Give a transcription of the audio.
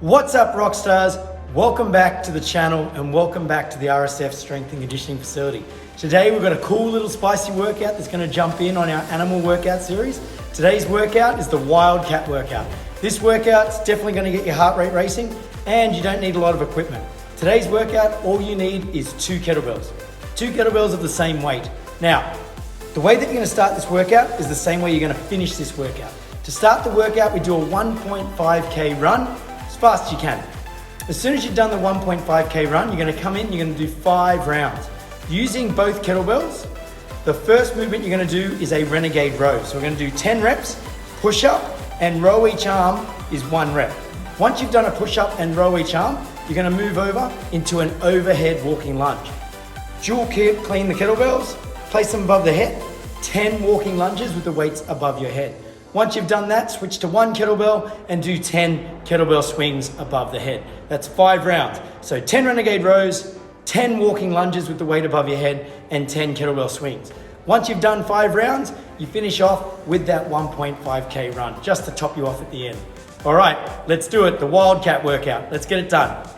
What's up, Rockstars? Welcome back to the channel and welcome back to the RSF Strength and Conditioning Facility. Today we've got a cool little spicy workout that's going to jump in on our animal workout series. Today's workout is the Wildcat workout. This workout's definitely going to get your heart rate racing and you don't need a lot of equipment. Today's workout, all you need is 2 kettlebells. 2 kettlebells of the same weight. Now, the way that you're going to start this workout is the same way you're going to finish this workout. To start the workout, we do a 1.5k run as fast as you can. As soon as you've done the 1.5k run, you're going to come in, you're going to do 5 rounds. Using both kettlebells, the first movement you're going to do is a renegade row. So we're going to do 10 reps, push up and row each arm is 1 rep. Once you've done a push up and row each arm, you're going to move over into an overhead walking lunge. Dual clean the kettlebells, place them above the head, 10 walking lunges with the weights above your head. Once you've done that, switch to 1 kettlebell and do 10 kettlebell swings above the head. That's 5 rounds. So 10 renegade rows, 10 walking lunges with the weight above your head, and 10 kettlebell swings. Once you've done 5 rounds, you finish off with that 1.5k run, just to top you off at the end. All right, let's do it, the Wildcat workout. Let's get it done.